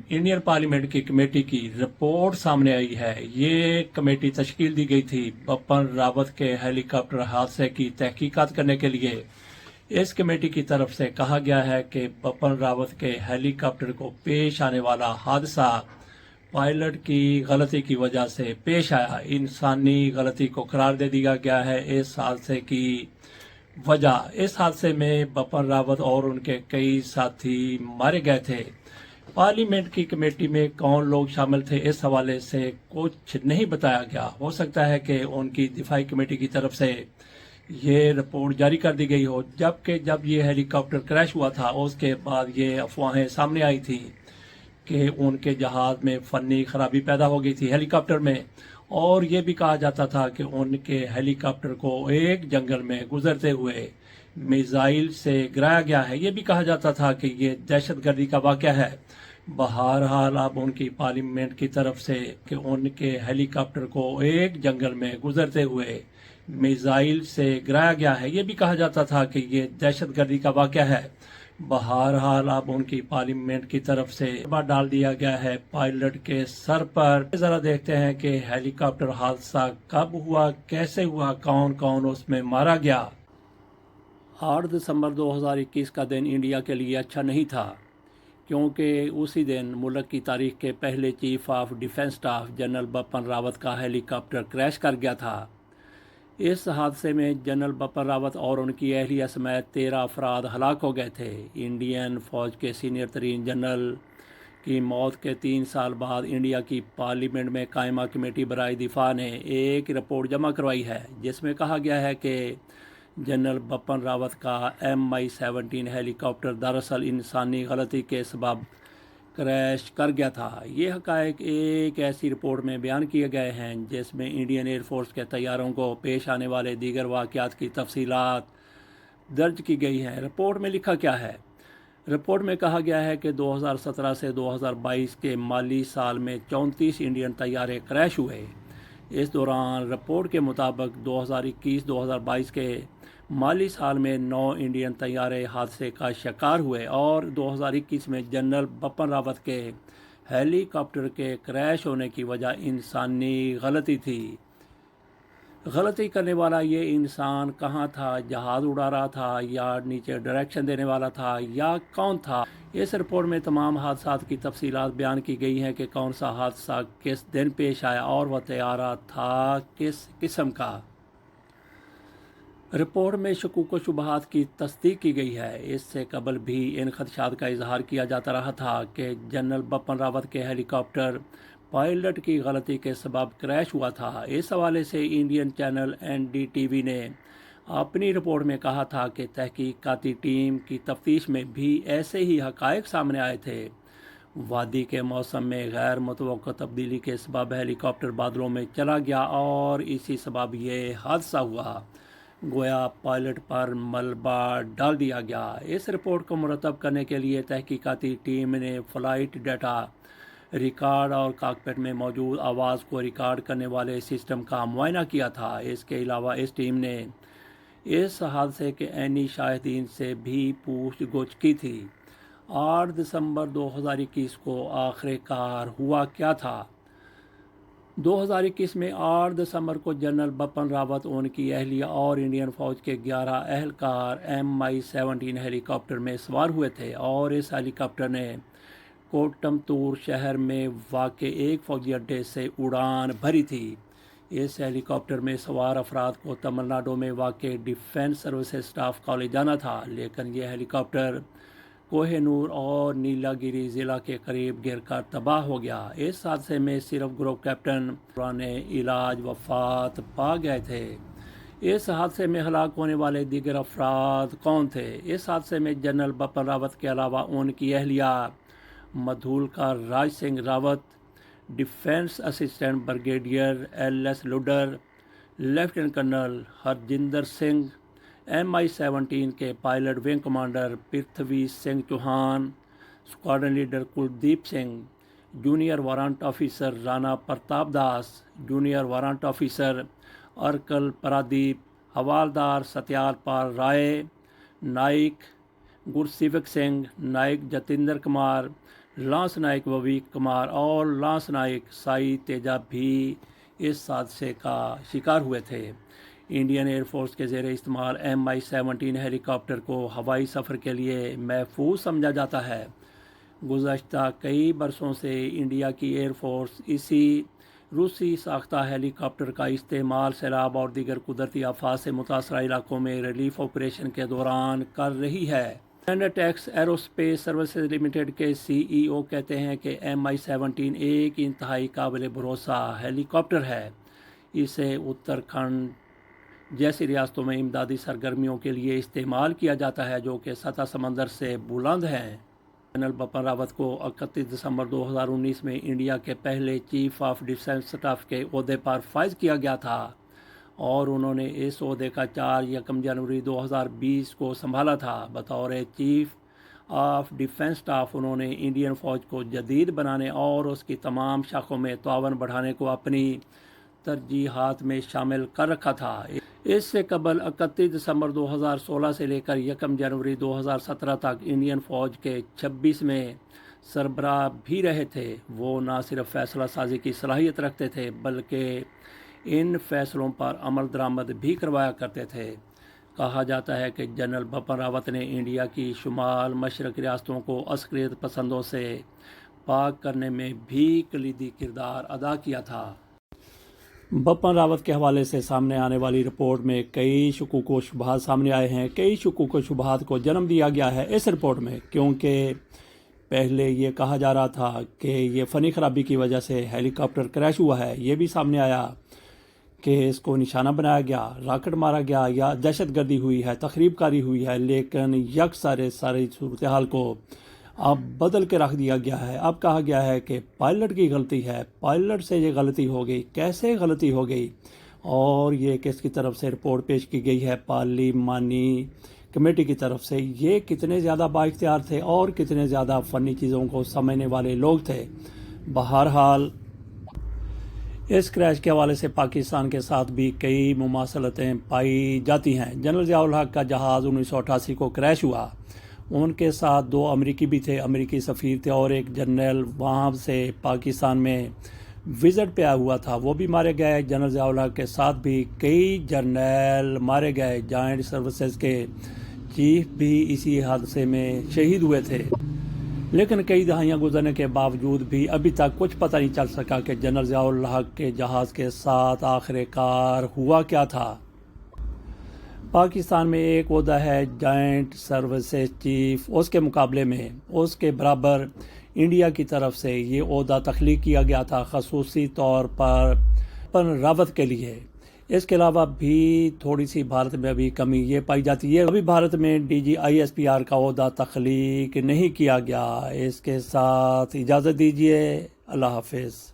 Indian parliament की committee की report सामने आई है। ये कमेटी तश्कील दी गई थी बिपिन रावत के हेलीकॉप्टर हादसे की तहकीकात करने के लिए। इस कमेटी की तरफ से कहा गया है कि बिपिन रावत के हेलीकॉप्टर को पेश आने वाला हादसा पायलट की गलती की वजह से पेश आया। इंसानी गलती को करार दे दिया गया है इस हादसे की वजह। इस हादसे में बिपिन रावत और उनके कई साथी मारे गए थे। पार्लियामेंट की कमेटी में कौन लोग शामिल थे, इस हवाले से कुछ नहीं बताया गया। हो सकता है कि उनकी दिफाई कमेटी की तरफ से ये रिपोर्ट जारी कर दी गई हो, जबकि जब ये हेलीकॉप्टर क्रैश हुआ था उसके बाद ये अफवाहें सामने आई थी कि उनके जहाज में फनी खराबी पैदा हो गई थी हेलीकॉप्टर में, और ये भी कहा जाता था कि उनके हेलीकॉप्टर को एक जंगल में गुजरते हुए मिसाइल से गिराया गया है। ये भी कहा जाता था कि ये दहशतगर्दी का वाक़या है। बहरहाल अब उनकी पार्लियामेंट की तरफ से कि उनके हेलीकॉप्टर को एक जंगल में गुजरते हुए मिसाइल से गिराया गया है। ये भी कहा जाता था कि ये दहशतगर्दी का वाक़या है। बहरहाल अब उनकी पार्लियामेंट की तरफ से डाल दिया गया है पायलट के सर पर। जरा देखते हैं कि हेलीकॉप्टर हादसा कब हुआ, कैसे हुआ, कौन कौन उसमें मारा गया। 8 दिसंबर 2021 का दिन इंडिया के लिए अच्छा नहीं था, क्योंकि उसी दिन मुल्क की तारीख के पहले chief of defence staff general Bipin Rawat का हेलीकॉप्टर क्रैश कर गया था। इस हादसे में जनरल बिपिन रावत और उनकी अहलिया समेत 13 अफराद हलाक हो गए थे। इंडियन फौज के सीनियर तरीन जनरल की मौत के 3 साल बाद इंडिया की पार्लियामेंट में कायमा कमेटी बराए दिफा ने एक रिपोर्ट जमा करवाई है, जिसमें कहा गया है कि जनरल बिपिन रावत का MI-17 हेलीकॉप्टर दरअसल इंसानी गलती के सबब क्रैश कर गया था। ये हक़ाइक़ एक ऐसी रिपोर्ट में बयान किए गए हैं जिसमें इंडियन एयरफोर्स के तैयारों को पेश आने वाले दीगर वाक़यात की तफसीलात दर्ज की गई हैं। रिपोर्ट में लिखा क्या है? रिपोर्ट में कहा गया है कि 2017 से 2022 के माली साल में 34 इंडियन तैयारे क्रैश हुए। इस दौरान रिपोर्ट के मुताबिक 2021-2022 के माली साल में 9 इंडियन तैयारे हादसे का शिकार हुए और 2021 में जनरल बिपिन रावत के हेलीकॉप्टर के क्रैश होने की वजह इंसानी गलती थी। गलती करने वाला ये इंसान कहाँ था? जहाज़ उड़ा रहा था या नीचे डायरेक्शन देने वाला था या कौन था? इस रिपोर्ट में तमाम हादसात की तफसीलात बयान की गई हैं कि कौन सा हादसा किस दिन पेश आया और वह तैयारा था किस किस्म का। रिपोर्ट में शकूक व शुबहात की तस्दीक की गई है। इससे कबल भी इन खदशात का इजहार किया जाता रहा था कि जनरल बिपिन रावत के हेलीकॉप्टर पायलट की गलती के सबब क्रैश हुआ था। इस हवाले से इंडियन चैनल NDTV ने अपनी रिपोर्ट में कहा था कि तहकीकाती टीम की तफ्तीश में भी ऐसे ही हक़ाइक़ सामने आए थे। वादी के मौसम में गैर मुतवक्का तब्दीली के सबब हेलीकॉप्टर बादलों में चला गया और इसी सबब ये हादसा हुआ। गोया पायलट पर मलबा डाल दिया गया। इस रिपोर्ट को मुरतब करने के लिए तहकीकाती टीम ने फ़्लाइट डाटा रिकॉर्ड और कॉकपिट में मौजूद आवाज़ को रिकॉर्ड करने वाले सिस्टम का मुआयना किया था। इसके अलावा इस टीम ने इस हादसे के ऐनी शाहिदीन से भी पूछगछ की थी। 8 दिसंबर 2021 को आखिरकार हुआ क्या था? 2021 में 8 दिसंबर को जनरल बिपिन रावत, उनकी अहलिया और इंडियन फ़ौज के 11 एहलकार MI-17 हेलीकॉप्टर में सवार हुए थे और इस हेलीकॉप्टर ने कोटमतूर शहर में वाक़े एक फ़ौजी अड्डे से उड़ान भरी थी। इस हेलीकॉप्टर में सवार अफराद को तमिलनाडु में वाक़े डिफेंस सर्विसेज स्टाफ कॉलेज जाना था, लेकिन यह हेलीकॉप्टर कोहिनूर और नीलागिरी ज़िला के करीब गिरकर तबाह हो गया। इस हादसे में सिर्फ ग्रुप कैप्टन पुराने इलाज वफ़ात पा गए थे। इस हादसे में हलाक होने वाले दीगर अफराद कौन थे? इस हादसे में जनरल बिपिन रावत के अलावा उनकी अहलिया Madhulika Raj Singh Rawat, defence assistant brigadier LS Lidder, lieutenant colonel Harjinder Singh, MI-17 के pilot wing commander Prithvi Singh Chauhan, squadron leader Kuldeep Singh, junior warrant officer Rana Pratap Das, junior warrant officer Arakkal Pradeep, हवालदार सत्याल राय, नाइक गुरसेवक सिंह, नाइक जतिंदर कुमार, لانس نائک وویک کمار اور لانس نائک سائی تیجا بھی اس حادثے کا شکار ہوئے تھے۔ انڈین ایئر فورس کے زیر استعمال MI-17 ہیلی کاپٹر کو ہوائی سفر کے لیے محفوظ سمجھا جاتا ہے۔ گزشتہ کئی برسوں سے انڈیا کی ایئر فورس اسی روسی ساختہ ہیلی کاپٹر کا استعمال سیلاب اور دیگر قدرتی آفات سے متاثرہ علاقوں میں ریلیف آپریشن کے دوران کر رہی ہے۔ سینٹیکس ایروسپیس سروسز لمیٹڈ کے CEO کہتے ہیں کہ MI-17 ایک انتہائی قابل بھروسہ ہیلی کاپٹر ہے۔ اسے اتراکھنڈ جیسی ریاستوں میں امدادی سرگرمیوں کے لیے استعمال کیا جاتا ہے جو کہ سطح سمندر سے بلند ہیں۔ جنرل بپن راوت کو 31 دسمبر 2019 میں انڈیا کے پہلے چیف آف ڈیفنس اسٹاف کے عہدے پر فائز کیا گیا تھا اور انہوں نے اس عہدے کا 1 جنوری 2020 کو سنبھالا تھا۔ بطور چیف آف ڈیفنس اسٹاف انہوں نے انڈین فوج کو جدید بنانے اور اس کی تمام شاخوں میں تعاون بڑھانے کو اپنی ترجیحات میں شامل کر رکھا تھا۔ اس سے قبل 31 دسمبر 2016 سے لے کر 1 جنوری 2017 تک انڈین فوج کے 26ویں سربراہ بھی رہے تھے۔ وہ نہ صرف فیصلہ سازی کی صلاحیت رکھتے تھے بلکہ ان فیصلوں پر عمل درآمد بھی کروایا کرتے تھے۔ کہا جاتا ہے کہ جنرل بپن راوت نے انڈیا کی شمال مشرق ریاستوں کو عسکریت پسندوں سے پاک کرنے میں بھی کلیدی کردار ادا کیا تھا۔ بپن راوت کے حوالے سے سامنے آنے والی رپورٹ میں کئی شکوک و شبہات سامنے آئے ہیں۔ کئی شکوک و شبہات کو جنم دیا گیا ہے اس رپورٹ میں، کیونکہ پہلے یہ کہا جا رہا تھا کہ یہ فنی خرابی کی وجہ سے ہیلی کاپٹر کریش ہوا ہے۔ یہ بھی سامنے آیا کہ اس کو نشانہ بنایا گیا، راکٹ مارا گیا یا دہشت گردی ہوئی ہے، تخریب کاری ہوئی ہے، لیکن ساری صورتحال کو اب بدل کے رکھ دیا گیا ہے۔ اب کہا گیا ہے کہ پائلٹ کی غلطی ہے، پائلٹ سے یہ غلطی ہو گئی، کیسے غلطی ہو گئی اور یہ کس کی طرف سے رپورٹ پیش کی گئی ہے؟ پارلیمانی کمیٹی کی طرف سے۔ یہ کتنے زیادہ بااختیار تھے اور کتنے زیادہ فنی چیزوں کو سمجھنے والے لوگ تھے۔ بہرحال اس کریش کے حوالے سے پاکستان کے ساتھ بھی کئی مماثلتیں پائی جاتی ہیں۔ جنرل ضیاء الحق کا جہاز 1988 کو کریش ہوا، ان کے ساتھ 2 امریکی بھی تھے، امریکی سفیر تھے اور ایک جنرل وہاں سے پاکستان میں وزٹ پہ آیا ہوا تھا، وہ بھی مارے گئے۔ جنرل ضیاء الحق کے ساتھ بھی کئی جرنیل مارے گئے، جوائنٹ سروسز کے چیف بھی اسی حادثے میں شہید ہوئے تھے۔ لیکن کئی دہائیاں گزرنے کے باوجود بھی ابھی تک کچھ پتہ نہیں چل سکا کہ جنرل ضیاء الحق کے جہاز کے ساتھ آخر کار ہوا کیا تھا۔ پاکستان میں ایک عہدہ ہے جوائنٹ سروسز چیف، اس کے مقابلے میں اس کے برابر انڈیا کی طرف سے یہ عہدہ تخلیق کیا گیا تھا خصوصی طور پر بپن راوت کے لیے۔ اس کے علاوہ بھی تھوڑی سی بھارت میں ابھی کمی یہ پائی جاتی ہے، ابھی بھارت میں DG ISPR کا عہدہ تخلیق نہیں کیا گیا۔ اس کے ساتھ اجازت دیجیے، اللہ حافظ۔